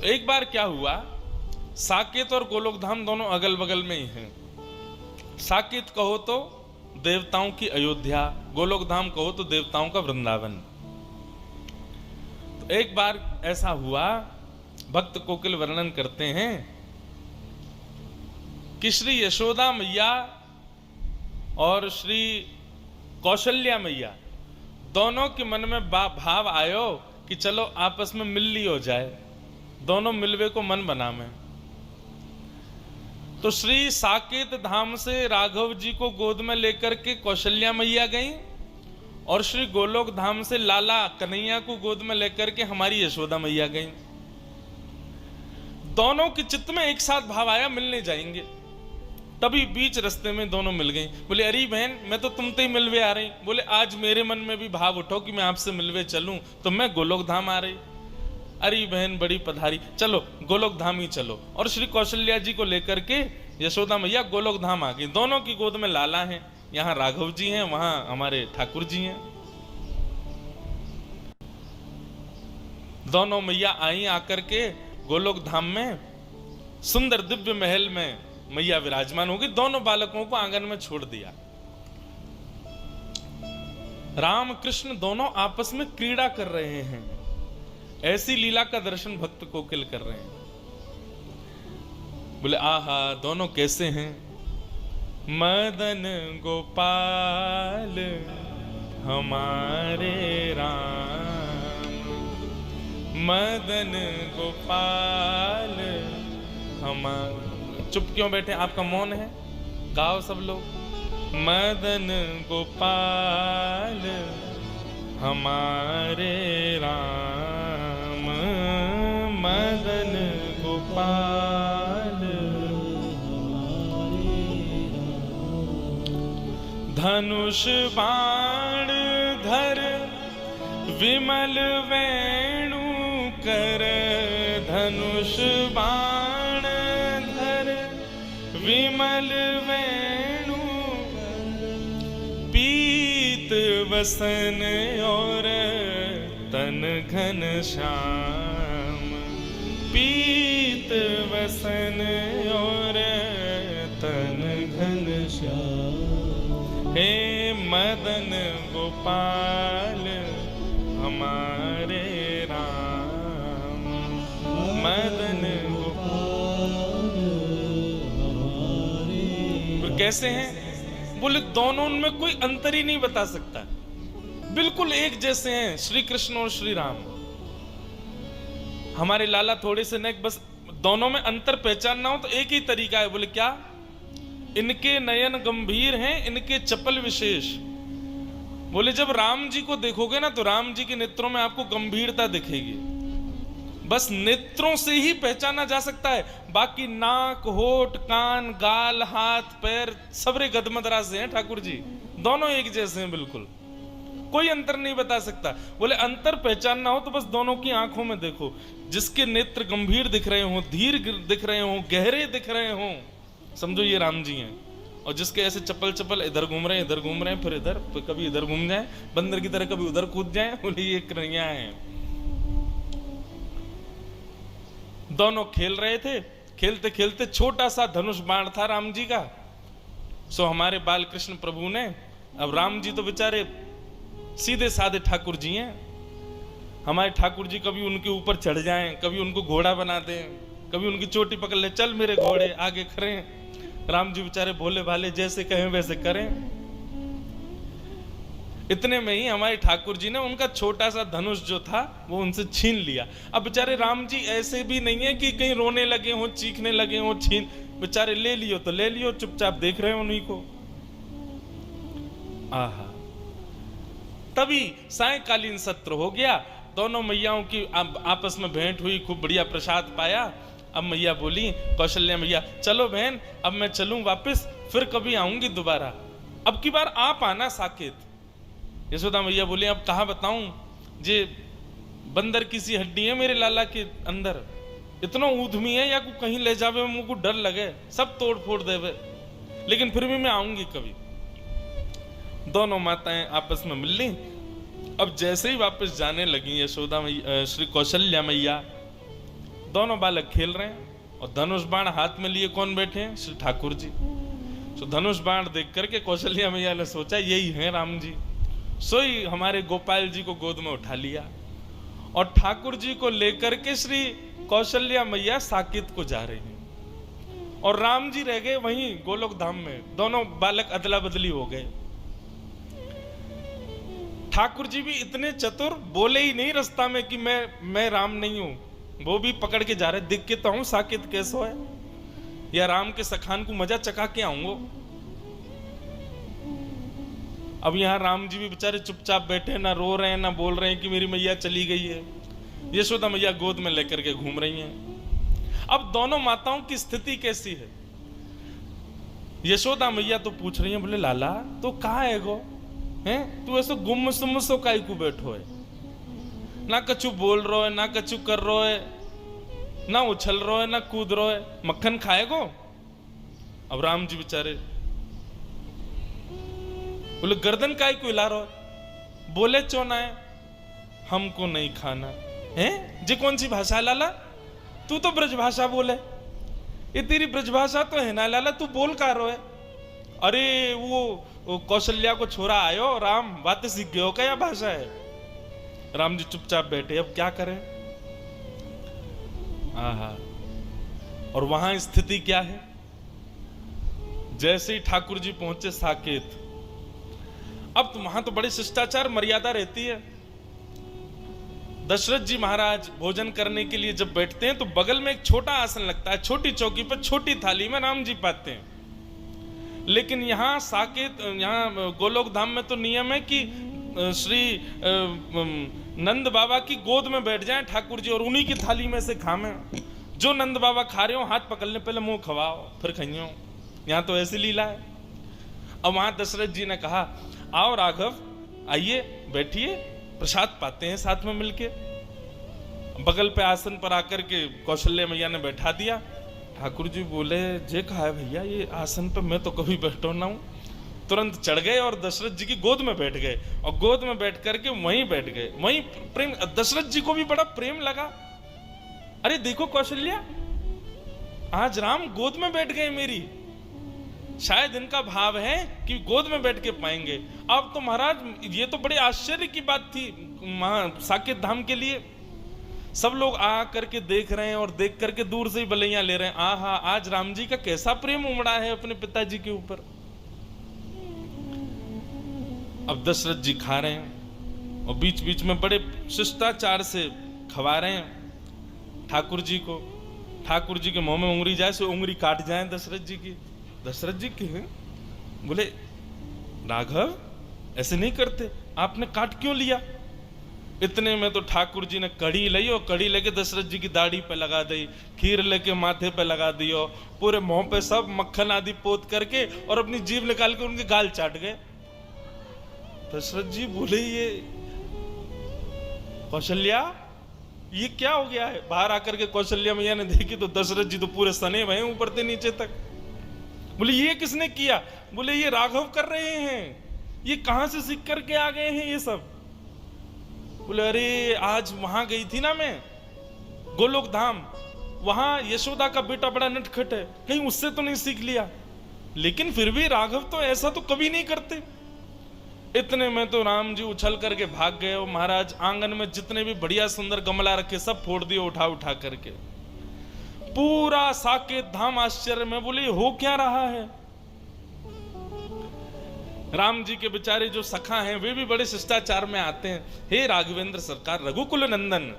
एक बार क्या हुआ, साकेत और गोलोकधाम दोनों अगल बगल में ही हैं। साकेत कहो तो देवताओं की अयोध्या, गोलोकधाम कहो तो देवताओं का वृंदावन। तो एक बार ऐसा हुआ, भक्त कोकिल वर्णन करते हैं कि श्री यशोदा मैया और श्री कौशल्या मैया दोनों के मन में भाव आयो कि चलो आपस में मिल ली हो जाए, दोनों मिलवे को मन बना में। तो श्री साकेत धाम से राघव जी को गोद में लेकर के कौशल्या मैया गई और श्री गोलोक धाम से लाला कन्हैया को गोद में लेकर के हमारी यशोदा मैया गई। दोनों के चित्त में एक साथ भाव आया मिलने जाएंगे। तभी बीच रास्ते में दोनों मिल गई। बोले अरे बहन मैं तो तुमसे ही मिलवे आ रही। बोले आज मेरे मन में भी भाव उठो कि मैं आपसे मिलवे चलूं, तो मैं गोलोक धाम आ रही। अरे बहन बड़ी पधारी, चलो गोलोक धाम ही चलो। और श्री कौशल्या जी को लेकर के यशोदा मैया गोलोक धाम आ गई। दोनों की गोद में लाला है, यहाँ राघव जी हैं, वहां हमारे ठाकुर जी हैं। दोनों मैया आई आकर के गोलोक धाम में सुंदर दिव्य महल में मैया विराजमान होगी। दोनों बालकों को आंगन में छोड़ दिया। राम कृष्ण दोनों आपस में क्रीड़ा कर रहे हैं। ऐसी लीला का दर्शन भक्त कोकिल कर रहे हैं। बोले आहा दोनों कैसे हैं। मदन गोपाल हमारे राम, मदन गोपाल हमारे। चुप क्यों बैठे, आपका मौन है, गाओ सब लोग। मदन गोपाल हमारे राम, मदन गोपाल धनुष बाण धर विमल वेणु कर, धनुष बाण धर विमल वेणु, पीत वसन और तन घन श्याम, पीत वसन और तन घन श्याम। हे मदन गोपाल हमारे राम, मदन गोपाल हमारे। कैसे हैं, बोले दोनों उनमें कोई अंतर ही नहीं बता सकता, बिल्कुल एक जैसे हैं श्री कृष्ण और श्री राम। हमारे लाला थोड़े से नेक, बस दोनों में अंतर पहचानना हो तो एक ही तरीका है। बोले क्या, इनके नयन गंभीर हैं, इनके चपल विशेष। बोले जब राम जी को देखोगे ना तो राम जी के नेत्रों में आपको गंभीरता दिखेगी। बस नेत्रों से ही पहचाना जा सकता है, बाकी नाक होठ कान गाल हाथ पैर सबरे गदमदरा से हैं ठाकुर जी, दोनों एक जैसे हैं, बिल्कुल कोई अंतर नहीं बता सकता। बोले अंतर पहचानना हो तो बस दोनों की आंखों में देखो, जिसके नेत्र गंभीर दिख रहे हो, धीर दिख रहे हो, गहरे दिख रहे हो, समझो ये राम जी हैं। और जिसके ऐसे चप्पल चप्पल इधर घूम रहे हैं, इधर घूम रहे हैं, फिर इधर, फिर कभी इधर घूम जाए बंदर की तरह, कभी उधर कूद जाए, बोले ये कन्हैया हैं। दोनों खेल रहे थे, खेलते खेलते छोटा सा धनुष बाण था राम जी का। सो हमारे बाल कृष्ण प्रभु ने, अब राम जी तो बेचारे सीधे साधे ठाकुर जी हैं, हमारे ठाकुर जी कभी उनके ऊपर चढ़ जाएं, कभी उनको घोड़ा बना दें, कभी उनकी चोटी पकड़ ले, चल मेरे घोड़े आगे खड़े। राम जी बेचारे भोले भाले, जैसे कहें वैसे करें। इतने में ही हमारे ठाकुर जी ने उनका छोटा सा धनुष जो था वो उनसे छीन लिया। अब बेचारे राम जी ऐसे भी नहीं है कि कहीं रोने लगे हो, चीखने लगे हो, छीन, बेचारे ले लियो तो ले लियो, चुपचाप देख रहे हो उन्हीं को। आहा, तभी सायंकालीन सत्र हो गया, दोनों मैयाओं की आपस में भेंट हुई, खूब बढ़िया प्रसाद पाया। अब मैया बोली, कौशल्या मैया चलो बहन अब मैं चलूं वापस, फिर कभी आऊंगी दोबारा, अब की बार आप आना साकेत। यशोदा मैया बोली अब कहाँ बताऊं, जे बंदर की सी हड्डी है मेरे लाला के अंदर, इतना ऊधमी है या को कहीं ले जावे मुझको डर लगे, सब तोड़ फोड़ देवे, लेकिन फिर भी मैं आऊंगी कभी। दोनों माताएं आपस में मिल ली। अब जैसे ही वापस जाने लगी यशोदा मैया, श्री कौशल्या मैया दोनों बालक खेल रहे हैं और धनुष बाण हाथ में लिए कौन बैठे हैं? श्री ठाकुर जी। तो धनुष बाण देख करके कौशल्या मैया ने सोचा यही हैं राम जी, सोई हमारे गोपाल जी को गोद में उठा लिया और ठाकुर जी को लेकर के श्री कौशल्या मैया साकेत को जा रही हैं और राम जी रह गए वहीं गोलोक धाम में। दोनों बालक अदला बदली हो गए। ठाकुर जी भी इतने चतुर, बोले ही नहीं रास्ता में कि मैं राम नहीं हूं, वो भी पकड़ के जा रहे, दिख के तो हूं साकेत कैसो है, या राम के सखान को मजा चका के आऊंगो। अब यहां राम जी भी बेचारे चुपचाप बैठे, ना रो रहे हैं ना बोल रहे हैं कि मेरी मैया चली गई है। यशोदा मैया गोद में लेकर के घूम रही हैं। अब दोनों माताओं की स्थिति कैसी है? यशोदा मैया तो पूछ रही है, बोले लाला तो कहाँ है गो, हैं तू ऐसे गुम सुम सो काई को बैठो है, ना कछु बोल रो है ना कछु कर रो है, ना उछल रो है ना कूद रो है, मक्खन खाएगो? अब राम जी बेचारे बोले गर्दन काई को हिला रो है, बोले चोना है हमको नहीं खाना है। जी कौन सी भाषा है लाला? तू तो ब्रज भाषा बोले, ये तेरी ब्रज भाषा तो है ना लाला, तू बोल का रो है? अरे वो कौशल्या को छोरा आयो राम, बातें सीख गए हो क्या भाषा है? राम जी चुपचाप बैठे, अब क्या करें? आहा, और वहां स्थिति क्या है? जैसे ही ठाकुर जी पहुंचे साकेत, अब तो वहां तो बड़े शिष्टाचार मर्यादा रहती है। दशरथ जी महाराज भोजन करने के लिए जब बैठते हैं तो बगल में एक छोटा आसन लगता है, छोटी चौकी पर छोटी थाली में राम जी पाते हैं। लेकिन यहाँ साकेत, यहाँ गोलोक धाम में तो नियम है कि श्री नंद बाबा की गोद में बैठ जाएं ठाकुर जी और उन्हीं की थाली में से खाएं। जो नंद बाबा खा रहे हो हाथ पकड़ने पहले मुंह खवाओ फिर खाइयो। यहाँ तो ऐसी लीला है। अब वहां दशरथ जी ने कहा आओ राघव आइए बैठिए, प्रसाद पाते हैं साथ में मिलके। बगल पे आसन पर आकर के कौशल्या मैया ने बैठा दिया। ठाकुर जी बोले जे कहा है भैया ये आसन पे मैं तो कभी बैठो ना हूं। तुरंत चढ़ गए और दशरथ जी की गोद में बैठ गए और गोद में बैठ करके वहीं बैठ गए। वहीं प्रेम, दशरथ जी को भी बड़ा प्रेम लगा। अरे देखो कौशल्या, आज राम गोद में बैठ गए मेरी, शायद इनका भाव है कि गोद में बैठ के पाएंगे। अब तो महाराज ये तो बड़े आश्चर्य की बात थी साकेत धाम के लिए। सब लोग आ करके देख रहे हैं और देख करके दूर से ही बलैया ले रहे हैं। आहा, आज राम जी का कैसा प्रेम उमड़ा है अपने पिताजी के ऊपर। अब दशरथ जी खा रहे हैं और बीच बीच में बड़े शिष्टाचार से खवा रहे हैं ठाकुर जी को। ठाकुर जी के मुंह में उंगली जाए सो उंगली काट जाए दशरथ जी की। दशरथ जी के बोले राघव ऐसे नहीं करते, आपने काट क्यों लिया? इतने में तो ठाकुर जी ने कड़ी ली और कड़ी लेके दशरथ जी की दाढ़ी पे लगा दी, खीर लेके माथे पे लगा दियो, पूरे मुंह पे सब मक्खन आदि पोत करके और अपनी जीभ निकाल के उनके गाल चाट गए। दशरथ जी बोले ये कौशल्या ये क्या हो गया है? बाहर आकर के कौशल्या मैया ने देखी तो दशरथ जी तो पूरे सने भये ऊपर से नीचे तक। बोले ये किसने किया? बोले ये राघव कर रहे हैं, ये कहां से सीख करके आ गए हैं ये सब? बोले अरे आज वहां गई थी ना मैं गोलोक धाम, वहां यशोदा का बेटा बड़ा नटखट है, कहीं उससे तो नहीं सीख लिया? लेकिन फिर भी राघव तो ऐसा तो कभी नहीं करते। इतने में तो राम जी उछल करके भाग गए और महाराज आंगन में जितने भी बढ़िया सुंदर गमला रखे सब फोड़ दिए उठा उठा करके। पूरा साकेत धाम आश्चर्य में, बोले हो क्या रहा है? राम जी के बेचारे जो सखा हैं वे भी बड़े शिष्टाचार में आते हैं। हे राघवेंद्र सरकार, रघुकुल नंदन,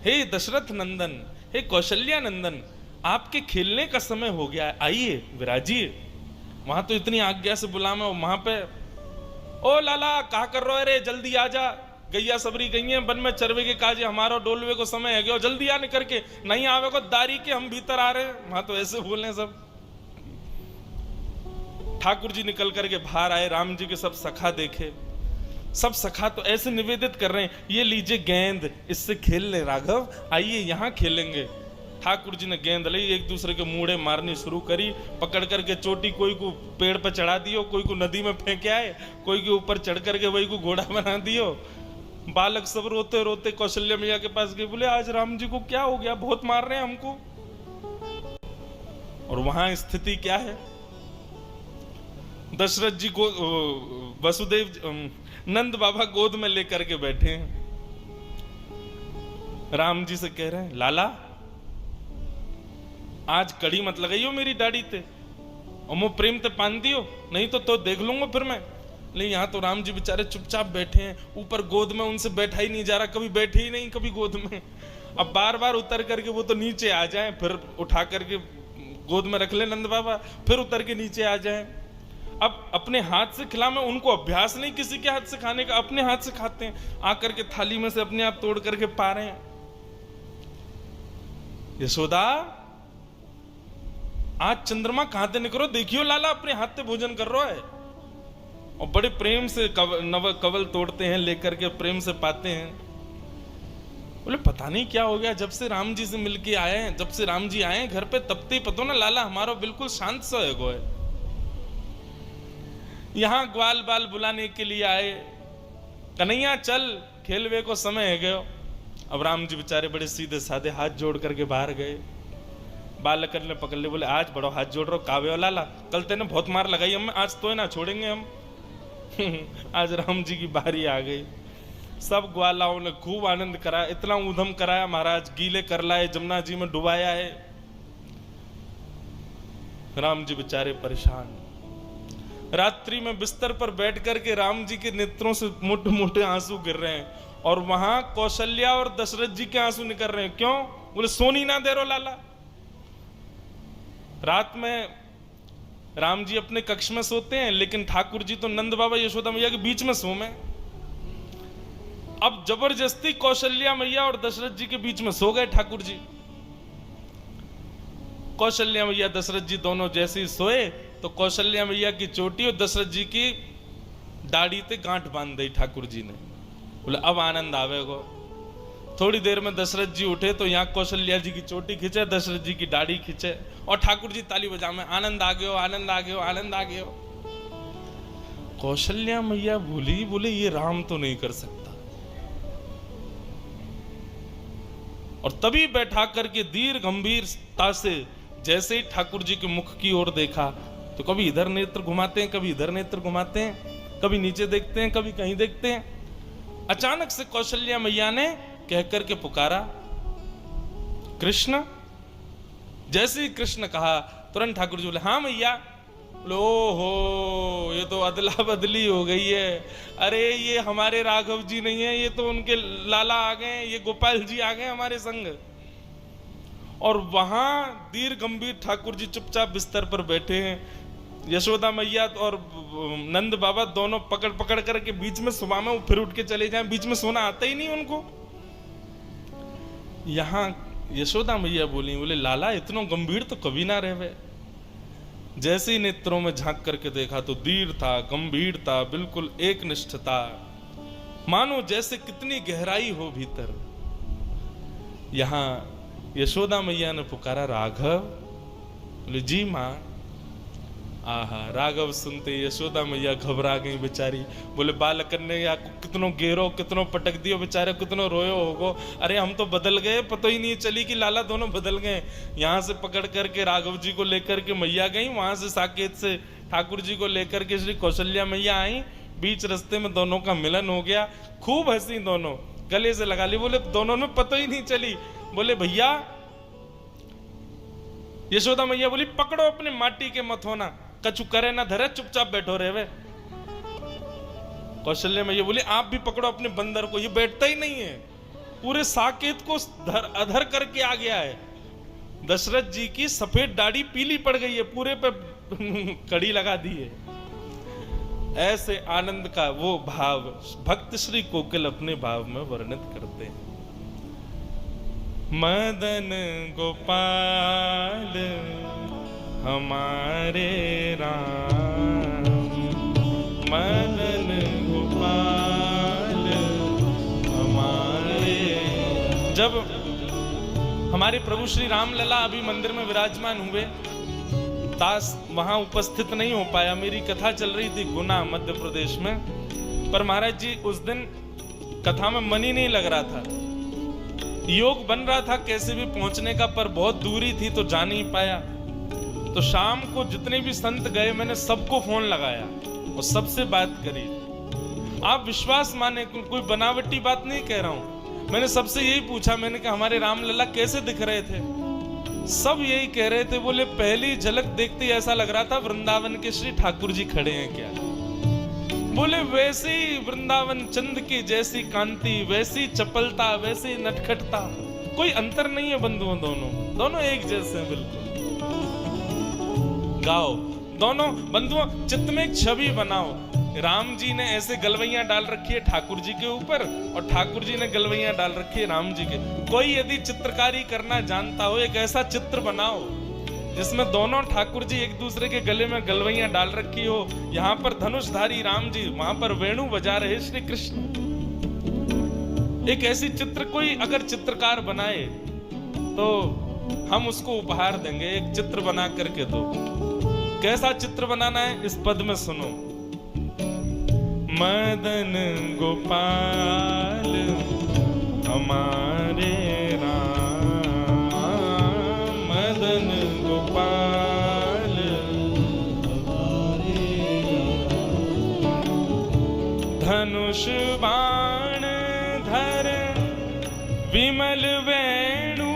हे दशरथ नंदन, हे कौशल्या नंदन, आपके खेलने का समय हो गया है, आइए विराजिए। वहां तो इतनी आज्ञा से बुलावे, वहां पे ओ लाला क्या कर रहे रे, जल्दी आ जा, गैया सबरी गई हैं वन में चरवे के काजे, हमारा डोलवे को समय है गया, जल्दी आने करके, नहीं आवे को दारी के हम भीतर आ रहे हैं। वहां तो ऐसे बोले सब। ठाकुर जी निकल करके बाहर आए, राम जी के सब सखा देखे, सब सखा तो ऐसे निवेदित कर रहे हैं ये लीजिए गेंद, इससे खेल ले राघव, आइए यहाँ खेलेंगे। ठाकुर जी ने गेंद ली, एक दूसरे के मुड़े मारनी शुरू करी, पकड़ करके चोटी कोई को पेड़ पर चढ़ा दियो, कोई को नदी में फेंके आए, कोई के ऊपर चढ़ करके वही को घोड़ा बना दियो। बालक सब रोते रोते कौशल्या मैया के पास गए, बोले आज राम जी को क्या हो गया, बहुत मार रहे हैं हमको। और वहां स्थिति क्या है, दशरथ जी को वसुदेव नंद बाबा गोद में लेकर के बैठे हैं, राम जी से कह रहे हैं लाला आज कड़ी मत लगाइयो मेरी दाढ़ी ते, और मुझ प्रेम ते पान दियो, नहीं तो देख लूंगा फिर मैं। लेकिन यहाँ तो राम जी बेचारे चुपचाप बैठे हैं, ऊपर गोद में उनसे बैठा ही नहीं जा रहा, कभी बैठे ही नहीं कभी गोद में। अब बार बार उतर करके वो तो नीचे आ जाएं, फिर उठा करके गोद में रख ले नंद बाबा, फिर उतर के नीचे आ जाएं। अब अपने हाथ से खिला, में उनको अभ्यास नहीं किसी के हाथ से खाने का, अपने हाथ से खाते हैं, आकर के थाली में से अपने आप तोड़ करके पा रहे हैं। यशोदा आज चंद्रमा कहां से निकलो, देखियो लाला अपने हाथ से भोजन कर रहा है, और बड़े प्रेम से नव कवल तोड़ते हैं, लेकर के प्रेम से पाते हैं। बोले पता नहीं क्या हो गया, जब से राम जी से मिलके आए हैं, जब से राम जी आए हैं घर पे, तब ते पतो ना लाला हमारा बिल्कुल शांत सा है। यहां ग्वाल बाल बुलाने के लिए आए, कन्हैया चल खेलवे को समय है गयो। अब राम जी बेचारे बड़े सीधे साधे हाथ जोड़ करके बाहर गए, बालक ने पकड़ ले, बोले आज बड़ो हाथ जोड़ रहा कावे हो लाला, कल तेने बहुत मार लगाई हम, आज तो ना छोड़ेंगे हम। आज राम जी की बारी आ गई, सब ग्वालाओं ने खूब आनंद कराया, इतना ऊधम कराया महाराज, गीले कर लाए, जमुना जी में डुबाया है। राम जी बेचारे परेशान, रात्रि में बिस्तर पर बैठ करके राम जी के नेत्रों से मोटे मोटे आंसू गिर रहे हैं, और वहां कौशल्या और दशरथ जी के आंसू निकल रहे हैं। क्यों? बोले सोनी ना दे रो लाला। रात में राम जी अपने कक्ष में सोते हैं, लेकिन ठाकुर जी तो नंद बाबा यशोदा मैया के बीच में सोमे। अब जबरदस्ती कौशल्या मैया और दशरथ जी के बीच में सो गए ठाकुर जी। कौशल्या मैया दशरथ जी दोनों जैसे ही सोए, तो कौशल्या मैया की चोटी और दशरथ जी की दाढ़ी ते गांठ बांध दी ठाकुर जी ने। बोले अब आनंद आवेगो। थोड़ी देर में दशरथ जी उठे तो यहाँ कौशल्या जी की चोटी खींचे, दशरथ जी की दाढ़ी खींचे, और ठाकुर जी ताली बजा में आनंद आ गयो, आनंद आ गयो, आनंद आ गयो। कौशल्या मैया भूली, बोले ये राम तो नहीं कर सकता। और तभी बैठा करके दीर्घ गंभीरता से जैसे ही ठाकुर जी के मुख की ओर देखा, तो कभी इधर नेत्र घुमाते हैं, कभी इधर नेत्र घुमाते हैं, कभी नीचे देखते हैं, कभी कहीं देखते हैं। अचानक से कौशल्या मैया ने कह करके पुकारा कृष्ण। जैसे ही कृष्ण कहा, तुरंत ठाकुर जी बोले हाँ मैया। बोले ओहो ये तो अदला बदली हो गई है, अरे ये हमारे राघव जी नहीं है, ये तो उनके लाला आ गए, ये गोपाल जी आ गए हमारे संग। और वहां दीर्घ गंभीर ठाकुर जी चुपचाप बिस्तर पर बैठे हैं, यशोदा मैया और नंद बाबा दोनों पकड़ पकड़ करके बीच में सुबह में फिर उठ के चले जाएं, बीच में सोना आता ही नहीं उनको। यहां यशोदा मैया बोली, बोले लाला इतना गंभीर तो कभी ना रहे। जैसे ही नेत्रों में झांक करके देखा तो दीर्घता, गंभीरता, बिल्कुल एक निष्ठता, मानो जैसे कितनी गहराई हो भीतर। यहां यशोदा मैया ने पुकारा राघव। बोले जी मां। आहा राघव सुनते यशोदा मैया घबरा गई बेचारी। बोले बालक ने या कितनो गेरो, कितनो पटक दियो बेचारे, कितनो रोयो होगो, अरे हम तो बदल गए, पता ही नहीं चली कि लाला दोनों बदल गए। यहाँ से पकड़ करके राघव जी को लेकर के मैया गई, वहां से साकेत से ठाकुर जी को लेकर के श्री कौशल्या मैया आई। बीच रास्ते में दोनों का मिलन हो गया, खूब हंसी, दोनों गले से लगा ली। बोले दोनों में पता ही नहीं चली। बोले भैया, यशोदा मैया बोली पकड़ो अपने माटी के मथोना, कछु करे ना धरे, चुपचाप बैठो रहे वे। कौशल्या मैया बोली आप भी पकड़ो अपने बंदर को, ये बैठता ही नहीं है, पूरे साकेत को अधर करके आ गया है। दशरथ जी की सफेद दाढ़ी पीली पड़ गई है, पूरे पे कड़ी लगा दी है। ऐसे आनंद का वो भाव भक्त श्री कोकिल अपने भाव में वर्णित करते हैं। मदन गोपाल हमारे राम, मदन गोपाल हमारे। जब हमारे प्रभु श्री राम लला अभी मंदिर में विराजमान हुए, दास वहां उपस्थित नहीं हो पाया। मेरी कथा चल रही थी गुना मध्य प्रदेश में, पर महाराज जी उस दिन कथा में मन ही नहीं लग रहा था। योग बन रहा था कैसे भी पहुंचने का, पर बहुत दूरी थी तो जा नहीं पाया। तो शाम को जितने भी संत गए मैंने सबको फोन लगाया और सबसे बात करी। आप विश्वास माने, कोई बनावटी बात नहीं कह रहा हूं। मैंने सबसे यही पूछा, मैंने कहा हमारे रामलला कैसे दिख रहे थे? सब यही कह रहे थे, बोले पहली झलक देखते ही ऐसा लग रहा था वृंदावन के श्री ठाकुर जी खड़े हैं क्या। बोले वैसे ही वृंदावन चंद की जैसी कांति, वैसी चपलता, वैसी नटखटता, कोई अंतर नहीं है बंधुओं, दोनों एक जैसे हैं बिल्कुल। गाओ दोनों बंधुओं, चित्त में एक छवि बनाओ। राम जी ने ऐसे गलवैयां डाल रखी है ठाकुर जी के ऊपर और ठाकुर जी ने गलवैयां डाल रखी है राम जी के। कोई यदि चित्रकारी करना जानता हो, एक ऐसा चित्र बनाओ जिसमें दोनों ठाकुर जी एक दूसरे के गले में गलवैयां डाल रखी हो। यहाँ पर धनुषधारी राम जी, वहां पर वेणु बजा रहे श्री कृष्ण। एक ऐसी चित्र कोई अगर चित्रकार बनाए तो हम उसको उपहार देंगे। एक चित्र बना करके दो। कैसा चित्र बनाना है इस पद में सुनो। मदन गोपाल हमारे राम, मदन गोपाल हमारे धनुष बाण धर विमल वेणु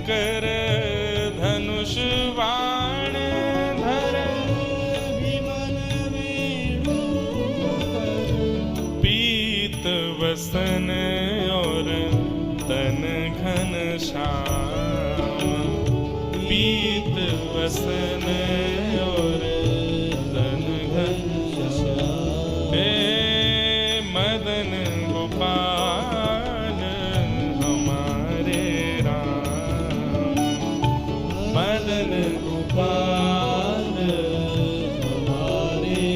कर, धनुष बाण धर विमल वेणु कर, पीत वसन और तन घन श्याम, पीत वसन और तन घन श्याम, हे मदन गोपाल हमारे राम, मदन गोपाल हमारे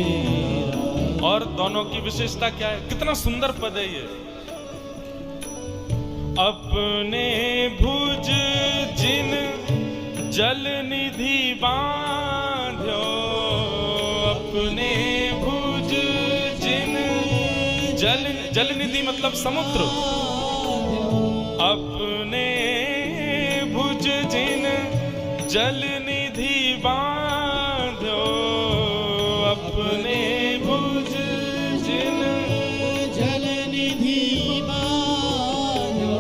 राम। और दोनों की विशेषता क्या है? कितना सुंदर पद है ये। अपने भुज जिन जल निधि बांध्यो, अपने भुज जिन जल निधि मतलब समुद्र, अपने भुज जिन जल निधि बांध्यो, अपने भुज जिन जल निधि बांध्यो,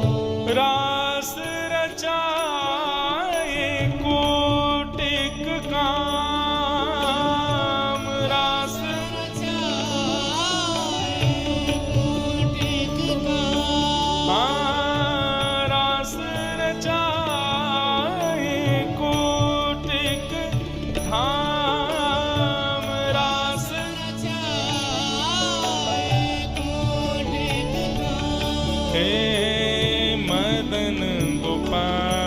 रास रचाए कोटिक काम, रास रचाए कोटिक काम, रास रचाए कोटिक धाम, रास रचाए कोटिक धाम, हे मदन गोपाल